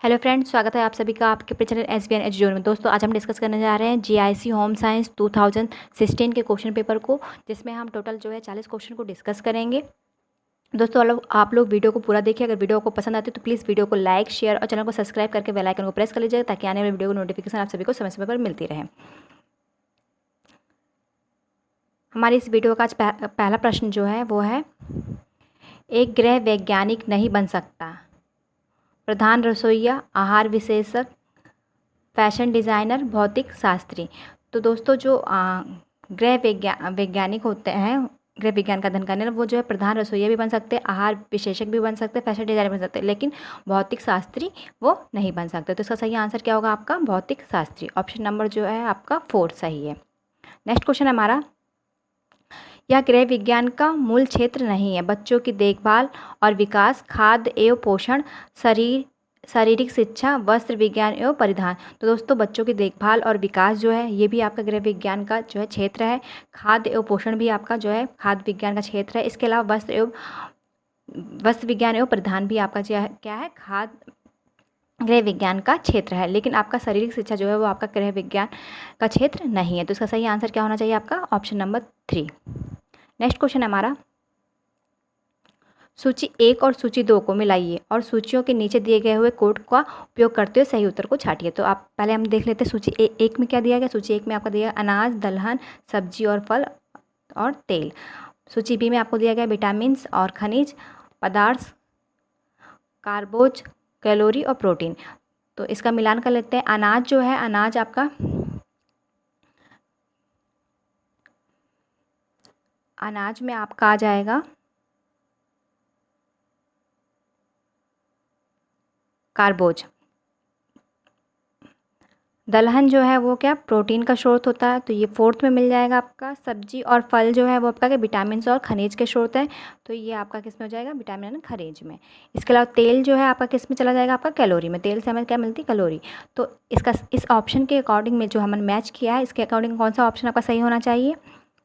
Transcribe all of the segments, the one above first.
Hello friends, स्वागत है आप सभी का आपके अपने चैनल SBN एजुकेशन में। दोस्तों, आज हम डिस्कस करने जा रहे हैं GIC होम साइंस 2016 के क्वेश्चन पेपर को, जिसमें हम टोटल जो है 40 क्वेश्चन को डिस्कस करेंगे। दोस्तों, आप लोग वीडियो को पूरा देखिए। अगर वीडियो आपको पसंद आती है तो प्लीज़ वीडियो को लाइक, शेयर और चैनल को सब्सक्राइब करके बेल आइकन को प्रेस कर लीजिएगा, ताकि आने वाले वीडियो को नोटिफिकेशन आप सभी को समय समय पर मिलती रहे। हमारी इस वीडियो का आज पहला प्रश्न जो है वो है, एक गृह वैज्ञानिक नहीं बन सकता। प्रधान रसोइया, आहार विशेषज्ञ, फैशन डिज़ाइनर, भौतिक शास्त्री। तो दोस्तों, जो गृह वैज्ञानिक होते हैं, गृह विज्ञान का अध्ययन करने वाले, वो जो है प्रधान रसोइया भी बन सकते हैं, आहार विशेषज्ञ भी बन सकते हैं, फैशन डिज़ाइनर बन सकते हैं, लेकिन भौतिक शास्त्री वो नहीं बन सकते। तो इसका सही आंसर क्या होगा आपका? भौतिक शास्त्री। ऑप्शन नंबर जो है आपका 4 सही है। नेक्स्ट क्वेश्चन है हमारा, यह गृह विज्ञान का मूल क्षेत्र नहीं है। बच्चों की देखभाल और विकास, खाद्य एवं पोषण, शारीरिक शिक्षा, वस्त्र विज्ञान एवं परिधान। तो दोस्तों, बच्चों की देखभाल और विकास जो है ये भी आपका गृह विज्ञान का जो है क्षेत्र है। खाद्य एवं पोषण भी आपका जो है खाद्य विज्ञान का क्षेत्र है। इसके अलावा वस्त्र विज्ञान एवं परिधान भी आपका जो है क्या है, खाद्य गृह विज्ञान का क्षेत्र है। लेकिन आपका शारीरिक शिक्षा जो है वो आपका गृह विज्ञान का क्षेत्र नहीं है। तो इसका सही आंसर क्या होना चाहिए आपका? Option number 3। नेक्स्ट क्वेश्चन है हमारा, सूची 1 और सूची 2 को मिलाइए और सूचियों के नीचे दिए गए हुए कोड का उपयोग करते हुए सही उत्तर को छांटिए। तो आप पहले हम देख लेते हैं सूची 1 में क्या दिया गया। सूची 1 में आपका दिया अनाज, दलहन, सब्जी और फल और तेल। सूची बी में आपको दिया गया विटामिन और खनिज पदार्थ, कार्बोज, कैलोरी और प्रोटीन। तो इसका मिलान कर लेते हैं। अनाज जो है, अनाज आपका अनाज में आपका आ जाएगा कार्बोज। दलहन जो है वो क्या, प्रोटीन का स्रोत होता है, तो ये 4th में मिल जाएगा आपका। सब्जी और फल जो है वो आपका विटामिन और खनिज के स्रोत है, तो ये आपका किस में हो जाएगा? विटामिन और खनिज में। इसके अलावा तेल जो है आपका किस में चला जाएगा? आपका कैलोरी में। तेल से हमें क्या मिलती है? कैलोरी। तो इसका इस ऑप्शन के अकॉर्डिंग में जो हमने मैच किया है, इसके अकॉर्डिंग कौन सा ऑप्शन आपका सही होना चाहिए?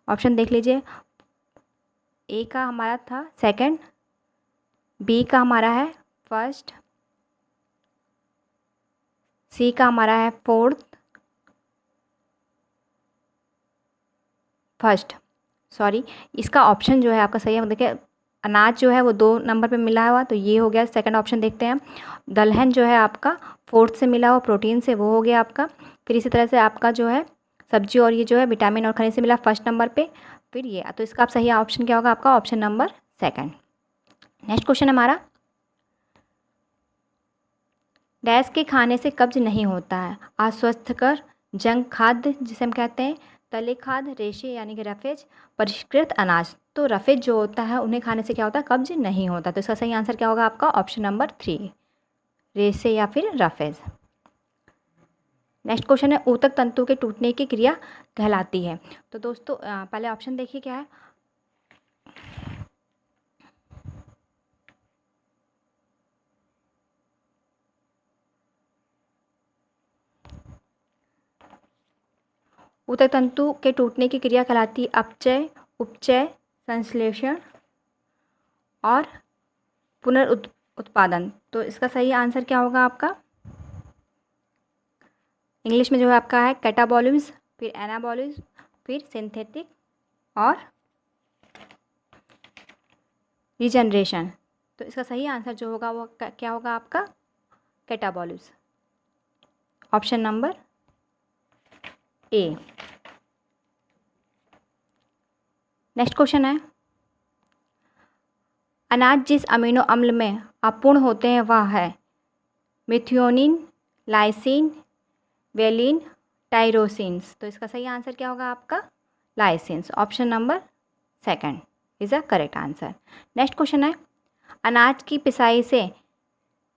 ऑप्शन देख लीजिए। ए का हमारा था सेकेंड, बी का हमारा है फर्स्ट, सी का हमारा है फर्स्ट, इसका ऑप्शन जो है आपका सही है। देखिए, अनाज जो है वो 2 नंबर पे मिला हुआ, तो ये हो गया सेकंड ऑप्शन। देखते हैं, दलहन जो है आपका 4th से मिला हुआ प्रोटीन से, वो हो गया आपका। फिर इसी तरह से आपका जो है सब्जी और ये जो है विटामिन और खनिज से मिला फर्स्ट नंबर पे। फिर ये, तो इसका आप सही ऑप्शन क्या होगा आपका? Option number 2। नेक्स्ट क्वेश्चन हमारा, डैश के खाने से कब्ज नहीं होता है। अस्वस्थकर, जंक खाद्य जिसे हम कहते हैं, तले खाद्य, रेशे यानी कि रफेज, परिष्कृत अनाज। तो रफेज जो होता है उन्हें खाने से क्या होता है? कब्ज नहीं होता। तो इसका सही आंसर क्या होगा आपका? ऑप्शन नंबर 3, रेशे या फिर रफेज। नेक्स्ट क्वेश्चन है, ऊतक तंतु के टूटने की क्रिया कहलाती है। तो दोस्तों, पहले ऑप्शन देखिए क्या है। ऊतक तंतु के टूटने की क्रिया कहलाती है अपचय, उपचय, संश्लेषण और पुनरुत्पादन। तो इसका सही आंसर क्या होगा आपका? इंग्लिश में जो है आपका है कैटाबॉलिज्म, फिर एनाबॉलिज्म, फिर सिंथेटिक और रीजनरेशन। तो इसका सही आंसर जो होगा वो क्या होगा आपका? कैटाबॉलिज्म। ऑप्शन नंबर ए। नेक्स्ट क्वेश्चन है, अनाज जिस अमीनो अम्ल में अपूर्ण होते हैं वह है मिथियोनिन, लाइसिन, वेलिन, टाइरोसिन्स। तो इसका सही आंसर क्या होगा आपका? Lysines. Option number 2 is a correct answer. Next question है, अनाज की पिसाई से,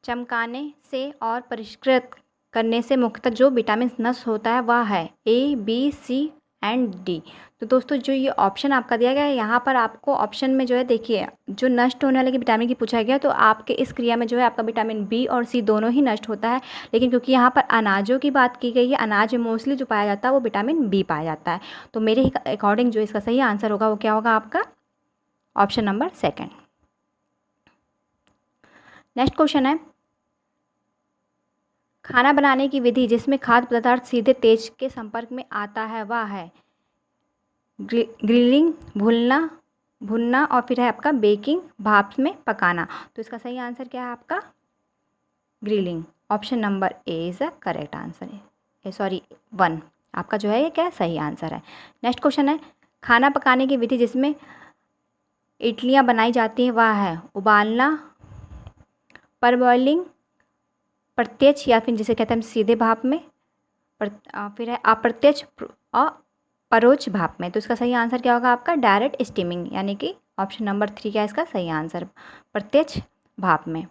चमकाने से और परिष्कृत करने से मुख्यतः जो विटामिन नष्ट होता है वह है A, B, C and D। तो दोस्तों, जो ये ऑप्शन आपका दिया गया है यहाँ पर आपको ऑप्शन में जो है देखिए, जो नष्ट होने वाले की विटामिन की पूछा गया, तो आपके इस क्रिया में जो है आपका विटामिन B और C दोनों ही नष्ट होता है। लेकिन क्योंकि यहाँ पर अनाजों की बात की गई है, अनाज में मोस्टली जो पाया जाता है वो विटामिन B पाया जाता है। तो मेरे अकॉर्डिंग जो इसका सही आंसर होगा वो क्या होगा आपका? Option number 2। नेक्स्ट क्वेश्चन है, खाना बनाने की विधि जिसमें खाद्य पदार्थ सीधे तेज के संपर्क में आता है वह है ग्रिलिंग, भुनना और फिर है आपका बेकिंग, भाप में पकाना। तो इसका सही आंसर क्या है आपका? Grilling. Option number A is the correct answer. Sorry 1 आपका जो है ये क्या सही आंसर है। नेक्स्ट क्वेश्चन है, खाना पकाने की विधि जिसमें इडलियाँ बनाई जाती हैं वह है उबालना, परबॉइलिंग, प्रत्यक्ष या फिर जिसे कहते हैं हम सीधे भाप में, फिर है अप्रत्यक्ष और परोक्ष भाप में। तो इसका सही आंसर क्या होगा आपका? डायरेक्ट स्टीमिंग, यानी कि ऑप्शन नंबर 3 क्या है इसका सही आंसर? प्रत्यक्ष भाप में।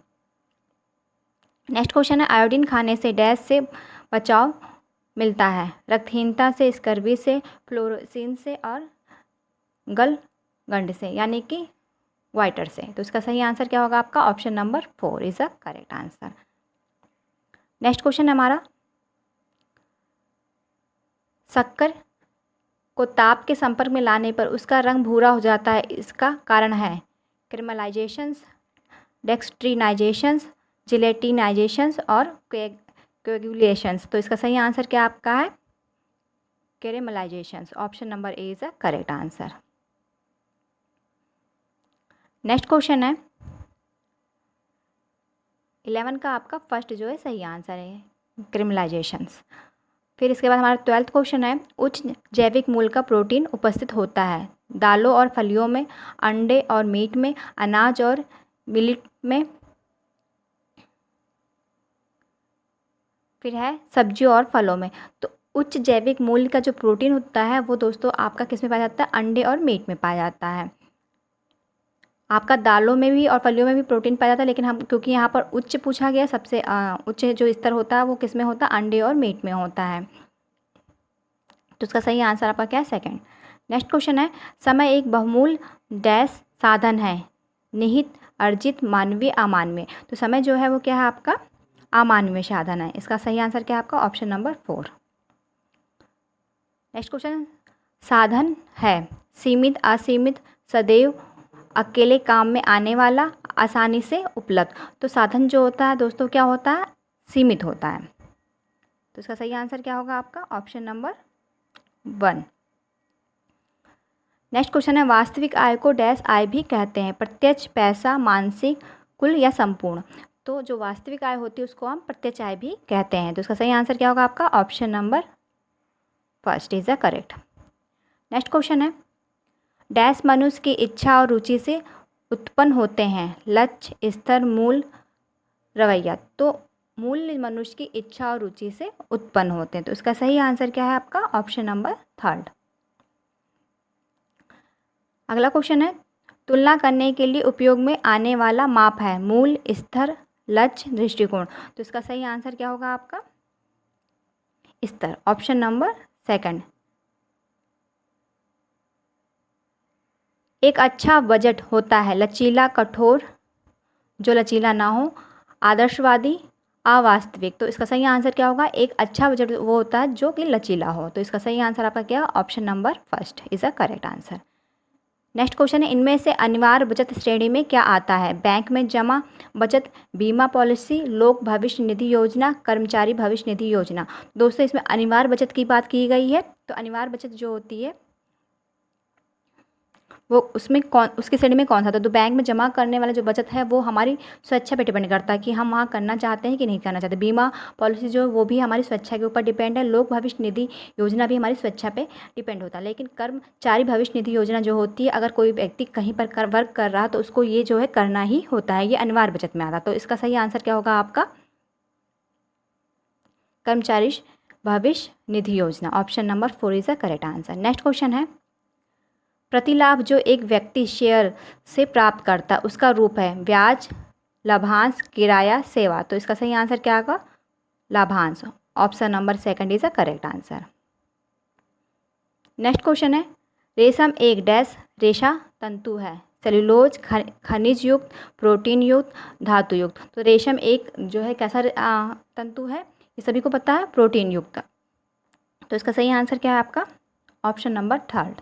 नेक्स्ट क्वेश्चन है, आयोडीन खाने से डैश से बचाव मिलता है? रक्तहीनता से, स्कर्वी से, फ्लोरोसिन से और गलगंड से, यानी कि वाइटर से। तो इसका सही आंसर क्या होगा आपका? Option number 4 is the correct answer. Next question है हमारा, शक्कर को ताप के संपर्क में लाने पर उसका रंग भूरा हो जाता है, इसका कारण है क्रिमलाइजेशंस, डेक्सट्रीनाइजेशंस, जिलेटिनाइजेशंस और कोएगुलेशंस। तो इसका सही आंसर क्या आपका है? Caramelizations. Option number A is the correct answer. Next question है 11 का आपका फर्स्ट जो है सही आंसर है क्रिमलाइजेशंस। फिर इसके बाद हमारा 12th क्वेश्चन है, उच्च जैविक मूल्य का प्रोटीन उपस्थित होता है दालों और फलियों में, अंडे और मीट में, अनाज और मिलेट में, फिर है सब्जियों और फलों में। तो उच्च जैविक मूल्य का जो प्रोटीन होता है वो दोस्तों आपका किस में पाया जाता है? अंडे और मीट में पाया जाता है। आपका दालों में भी और फलियों में भी प्रोटीन पाया जाता है, लेकिन हम क्योंकि यहाँ पर उच्च पूछा गया, सबसे उच्च जो स्तर होता है वो किस में होता है? अंडे और मीट में होता है। तो इसका सही आंसर आपका क्या है? सेकंड। नेक्स्ट क्वेश्चन है, समय एक बहुमूल्य डैश साधन है, निहित, अर्जित, मानवीय, अमानवीय। तो समय जो है वो क्या है आपका? अमानवीय साधन है। इसका सही आंसर क्या है आपका? Option number 4। नेक्स्ट क्वेश्चन, साधन है सीमित, असीमित, सदैव, अकेले काम में आने वाला, आसानी से उपलब्ध। तो साधन जो होता है दोस्तों क्या होता है? सीमित होता है। तो इसका सही आंसर क्या होगा आपका? Option number 1। नेक्स्ट क्वेश्चन है, वास्तविक आय को डैश आय भी कहते हैं? प्रत्यक्ष, पैसा, मानसिक, कुल या संपूर्ण। तो जो वास्तविक आय होती है उसको हम प्रत्यक्ष आय भी कहते हैं। तो इसका सही आंसर क्या होगा आपका? Option number 1 is the correct. Next question है, डैश मनुष्य की इच्छा और रुचि से उत्पन्न होते हैं? लक्ष्य, स्तर, मूल, रवैया। तो मूल्य मनुष्य की इच्छा और रुचि से उत्पन्न होते हैं। तो इसका सही आंसर क्या है आपका? Option number 3। अगला क्वेश्चन है, तुलना करने के लिए उपयोग में आने वाला माप है? मूल, स्तर, लक्ष्य, दृष्टिकोण। तो इसका सही आंसर क्या होगा आपका? स्तर। Option number 2। एक अच्छा बजट होता है लचीला, कठोर, जो लचीला ना हो, आदर्शवादी, अवास्तविक। तो इसका सही आंसर क्या होगा? एक अच्छा बजट वो होता है जो कि लचीला हो। तो इसका सही आंसर आपका क्या? Option number 1 is a correct answer. Next question है, इनमें से अनिवार्य बचत श्रेणी में क्या आता है? बैंक में जमा बचत, बीमा पॉलिसी, लोक भविष्य निधि योजना, कर्मचारी भविष्य निधि योजना। दोस्तों इसमें अनिवार्य बचत की बात की गई है। तो अनिवार्य बचत जो होती है वो उसमें उसकी श्रेणी में कौन सा था? तो बैंक में जमा करने वाला जो बचत है वो हमारी स्वेच्छा पे डिपेंड करता है कि हम वहाँ करना चाहते हैं कि नहीं करना चाहते। बीमा पॉलिसी जो वो भी हमारी स्वेच्छा के ऊपर डिपेंड है। लोक भविष्य निधि योजना भी हमारी स्वेच्छा पे डिपेंड होता है। लेकिन कर्मचारी भविष्य निधि योजना जो होती है, अगर कोई व्यक्ति कहीं पर वर्क कर रहा है तो उसको ये जो है करना ही होता है, ये अनिवार्य बचत में आता है। तो इसका सही आंसर क्या होगा आपका? कर्मचारी भविष्य निधि योजना। Option number 4 is the correct answer. Next question है, प्रतिलाभ जो एक व्यक्ति शेयर से प्राप्त करता है उसका रूप है? ब्याज, लाभांश, किराया, सेवा। तो इसका सही आंसर क्या होगा? लाभांश। Option number 2 is the correct answer. Next question है, रेशम एक डैश रेशा तंतु है? सेलुलोज, खनिज युक्त, प्रोटीन युक्त, धातु युक्त। तो रेशम एक जो है कैसा तंतु है? ये सभी को पता है, प्रोटीन युक्त। तो इसका सही आंसर क्या है आपका? Option number 3।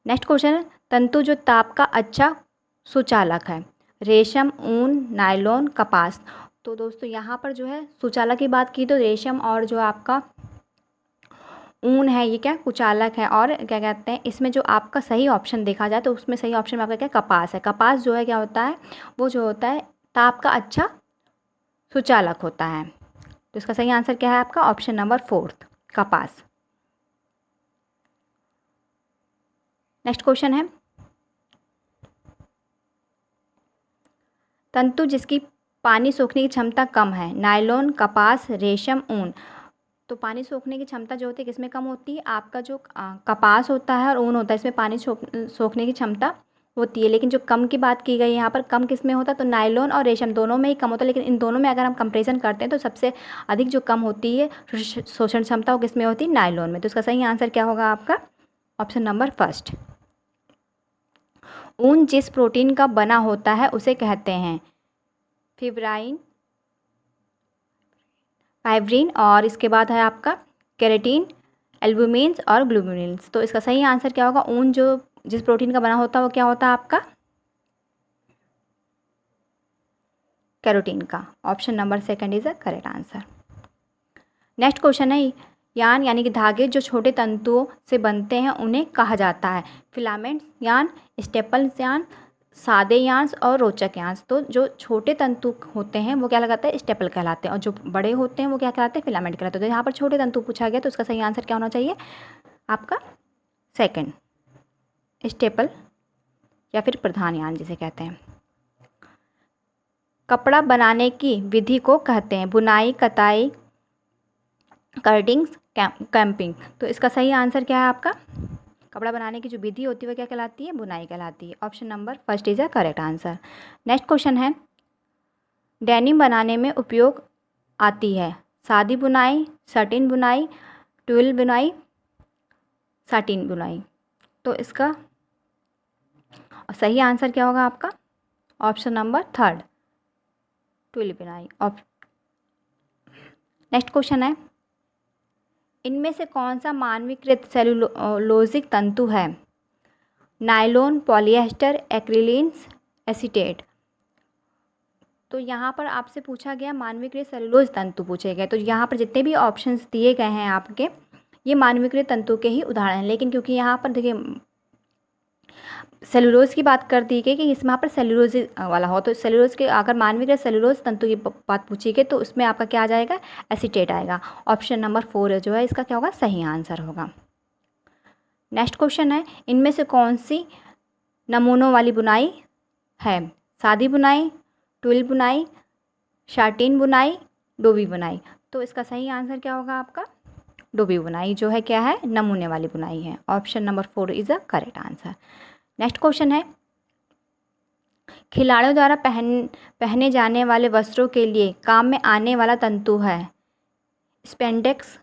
नेक्स्ट क्वेश्चन है, तंतु जो ताप का अच्छा सुचालक है? रेशम, ऊन, नायलॉन, कपास। तो दोस्तों यहाँ पर जो है सुचालक की बात की तो रेशम और जो आपका ऊन है ये क्या कुचालक है, और क्या कहते हैं इसमें जो आपका सही ऑप्शन देखा जाए तो उसमें सही ऑप्शन में आपका क्या कपास है। कपास जो है क्या होता है, वो जो होता है ताप का अच्छा सुचालक होता है। तो इसका सही आंसर क्या है आपका ऑप्शन नंबर 4 कपास। नेक्स्ट क्वेश्चन है, तंतु जिसकी पानी सोखने की क्षमता कम है, नायलॉन, कपास, रेशम, ऊन। तो पानी सोखने की क्षमता जो होती है किसमें कम होती है, आपका जो कपास होता है और ऊन होता है इसमें पानी सोखने की क्षमता होती है। लेकिन जो कम की बात की गई है यहाँ पर, कम किस में होता है, तो नायलॉन और रेशम दोनों में ही कम होता है। लेकिन इन दोनों में अगर हम कंपैरिजन करते हैं तो सबसे अधिक जो कम होती है शोषण क्षमता वो किस में होती है, नायलॉन में। तो इसका सही आंसर क्या होगा आपका ऑप्शन नंबर 1। ऊन जिस प्रोटीन का बना होता है उसे कहते हैं फिब्राइन, फाइब्रिन, और इसके बाद है आपका केराटिन, एल्बुमिन्स और ग्लोबुलिन्स। तो इसका सही आंसर क्या होगा, ऊन जो जिस प्रोटीन का बना होता है वो क्या होता है आपका कैरोटीन का। Option number 2 is the correct answer. Next question है, यान यानी कि धागे जो छोटे तंतुओं से बनते हैं उन्हें कहा जाता है फिलामेंट्स यान, स्टेपल्स यान, सादे यांस और रोचक यांस। तो जो छोटे तंतु होते हैं वो क्या लगाते हैं, स्टेपल कहलाते हैं, और जो बड़े होते हैं वो क्या कहलाते हैं, फिलामेंट कहलाते हैं। तो यहाँ पर छोटे तंतु पूछा गया तो उसका सही आंसर क्या होना चाहिए आपका 2 स्टेपल या फिर प्रधान यान जिसे कहते हैं। कपड़ा बनाने की विधि को कहते हैं बुनाई, कताई, कर्डिंग्स, कैंपिंग। तो इसका सही आंसर क्या है आपका, कपड़ा बनाने की जो विधि होती है वो क्या कहलाती है, बुनाई कहलाती है। Option number 1 is the correct answer. Next question है, डेनिम बनाने में उपयोग आती है सादी बुनाई, सटिन बुनाई, ट्विल बुनाई, साटिन बुनाई। तो इसका सही आंसर क्या होगा आपका ऑप्शन नंबर 3 ट्विल बुनाई। नेक्स्ट क्वेश्चन है, इनमें से कौन सा मानवीकृत सेलुलोजिक तंतु है, नायलॉन, पॉलिएस्टर, एक्रिलिन्स, एसीटेट। तो यहाँ पर आपसे पूछा गया मानवीकृत सेलुलोज तंतु पूछे गए। तो यहाँ पर जितने भी ऑप्शंस दिए गए हैं आपके ये मानवीकृत तंतु के ही उदाहरण हैं। लेकिन क्योंकि यहाँ पर देखिए सेलुलोज की बात कर दी गई कि इसमें यहाँ पर सेलुलोज वाला हो, तो सेलुलोज के अगर मानवीकृत सेलुलोज तंतु की बात पूछी गई तो उसमें आपका क्या आ जाएगा, एसीटेट आएगा। ऑप्शन नंबर 4 जो है इसका क्या होगा सही आंसर होगा। नेक्स्ट क्वेश्चन है, इनमें से कौन सी नमूनों वाली बुनाई है, सादी बुनाई, ट्विल बुनाई, शार्टिन बुनाई, डोबी बुनाई। तो इसका सही आंसर क्या होगा आपका डोबी बुनाई जो है क्या है नमूने वाली बुनाई है। Option number 4 is the correct answer. Next question है, खिलाड़ियों द्वारा पहने जाने वाले वस्त्रों के लिए काम में आने वाला तंतु है स्पेंडेक्स,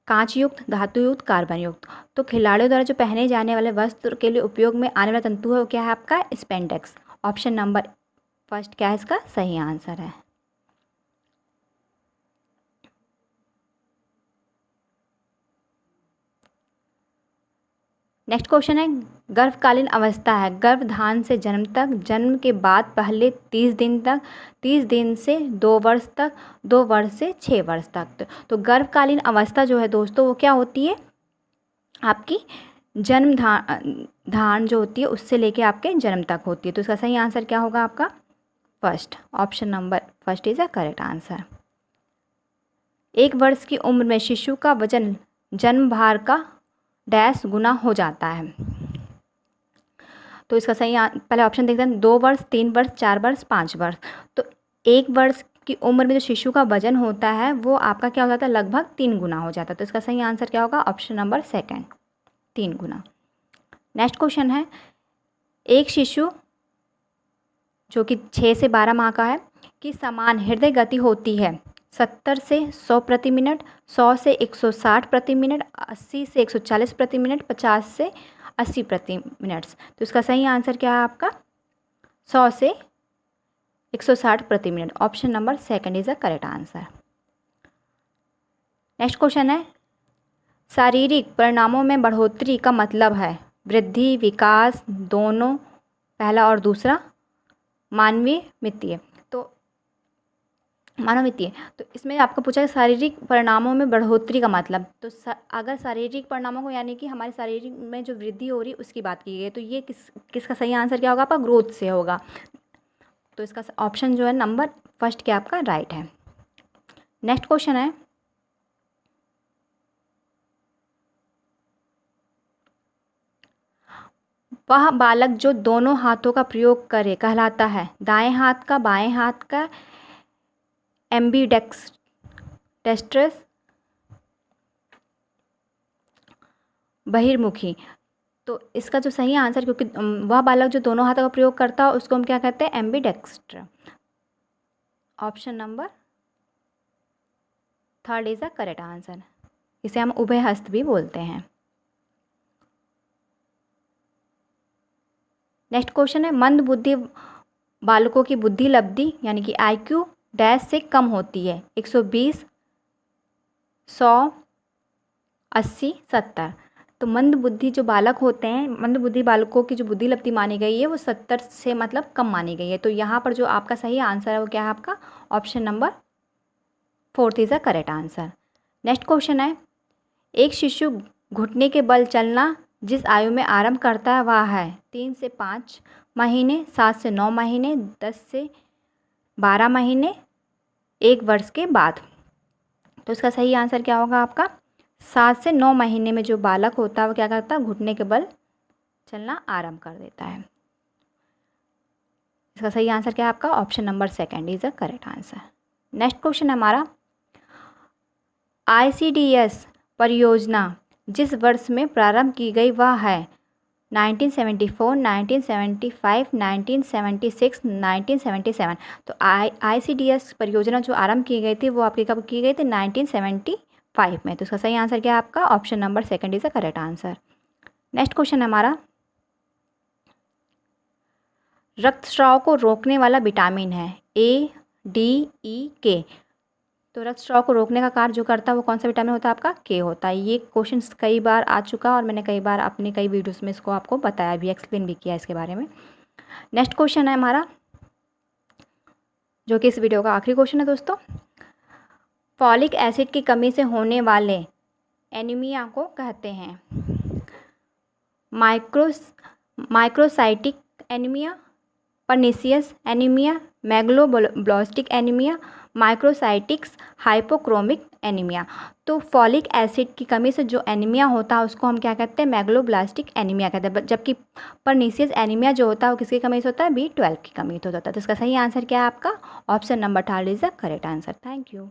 कांच युक्त, धातु युक्त, कार्बन युक्त। तो खिलाड़ियों द्वारा जो पहने जाने वाले वस्त्र के लिए उपयोग में आने वाला तंतु है वो क्या है आपका स्पेंडेक्स। ऑप्शन नंबर 1 क्या है इसका सही आंसर है। नेक्स्ट क्वेश्चन है, गर्भकालीन अवस्था है गर्भधान से जन्म तक, जन्म के बाद पहले 30 दिन तक, 30 दिन से 2 वर्ष तक, 2 वर्ष से 6 वर्ष तक। तो गर्भकालीन अवस्था जो है दोस्तों वो क्या होती है आपकी जन्म धान जो होती है उससे लेके आपके जन्म तक होती है। तो इसका सही आंसर क्या होगा आपका 1 option number 1 is the correct answer. 1 वर्ष की उम्र में शिशु का वजन जन्म भार का डैश गुना हो जाता है। तो इसका सही पहले ऑप्शन देखते हैं 2 वर्ष, 3 वर्ष, 4 वर्ष, 5 वर्ष। तो 1 वर्ष की उम्र में जो शिशु का वजन होता है वो आपका क्या हो जाता है लगभग 3 गुना हो जाता है। तो इसका सही आंसर क्या होगा ऑप्शन नंबर 2 3 गुना। नेक्स्ट क्वेश्चन है, एक शिशु जो कि 6 से 12 माह का है की समान हृदय गति होती है 70 से 100 प्रति मिनट, 100 से 160 प्रति मिनट, 80 से 140 प्रति मिनट, 50 से 80 प्रति मिनट। तो इसका सही आंसर क्या है आपका 100 से 160 प्रति minute. Option number 2 is the correct answer. Next question है, शारीरिक परिणामों में बढ़ोतरी का मतलब है वृद्धि, विकास, दोनों, पहला और दूसरा, मानवीय, मितीय। तो मानववित्तीय। तो इसमें आपका पूछा है शारीरिक परिणामों में बढ़ोतरी का मतलब। तो अगर शारीरिक परिणामों को यानी कि हमारे शारीरिक में जो वृद्धि हो रही है उसकी बात की गई है, तो ये किसका सही आंसर क्या होगा आपका? ग्रोथ से होगा। तो इसका ऑप्शन जो है नंबर फर्स्ट क्या आपका राइट है। नेक्स्ट क्वेश्चन है, वह बालक जो दोनों हाथों का प्रयोग करे कहलाता है दाएं हाथ का, बाएं हाथ का, एम्बीडेक्स्ट्रस, बहिर्मुखी। तो इसका जो सही आंसर, क्योंकि वह बालक जो दोनों हाथों का प्रयोग करता है उसको हम क्या कहते हैं? Ambidexter. Option number third is the correct answer. इसे हम उभयहस्त भी बोलते हैं। नेक्स्ट क्वेश्चन है, मंद बुद्धि बालकों की बुद्धि लब्धि यानी कि IQ डैश से कम होती है 120, 100, 80, 70। तो मंद बुद्धि जो बालक होते हैं, मंद बुद्धि बालकों की जो बुद्धि लब्धि मानी गई है वो 70 से मतलब कम मानी गई है। तो यहाँ पर जो आपका सही आंसर है वो क्या है आपका? Option number fourth is the correct answer. Next question है, एक शिशु घुटने के बल चलना जिस आयु में आरंभ करता है वह है 3 से 5 महीने, 7 से 9 महीने, 10 से 12 महीने, 1 वर्ष के बाद। तो इसका सही आंसर क्या होगा आपका? 7 से 9 महीने में जो बालक होता है वो क्या करता है? घुटने के बल चलना आरंभ कर देता है। इसका सही आंसर क्या है आपका? Option number second is the correct answer. Next question है हमारा, ICDS परियोजना जिस वर्ष में प्रारंभ की गई वह है 1974, 1975, 1976, 1977। तो ICDS परियोजना जो आरंभ की गई थी वो आपकी कब की गई थी? 1975 में। तो इसका सही आंसर क्या है आपका? Option number second is the correct answer. Next question है हमारा, रक्तस्राव को रोकने वाला विटामिन है ADEK। तो रक्तस्राव को रोकने का कार्य जो करता है वो कौन सा विटामिन होता है आपका? K होता है। ये क्वेश्चन कई बार आ चुका और मैंने कई बार अपने कई वीडियोस में इसको आपको बताया भी, एक्सप्लेन भी किया इसके बारे में। नेक्स्ट क्वेश्चन है हमारा, जो कि इस वीडियो का आखिरी क्वेश्चन है दोस्तों, फॉलिक एसिड की कमी से होने वाले एनीमिया को कहते हैं microcytic anaemia, pernicious anaemia, megaloblastic anaemia, microcytics hypochromic anaemia. तो फॉलिक एसिड की कमी से जो एनीमिया होता है उसको हम क्या कहते हैं? मेगलोब्लास्टिक एनीमिया कहते हैं। जबकि पर्नीशियस एनीमिया जो होता है वो किसकी कमी से होता है? B12 की कमी से होता है। तो इसका सही आंसर क्या है आपका? Option number third is the correct answer. Thank you.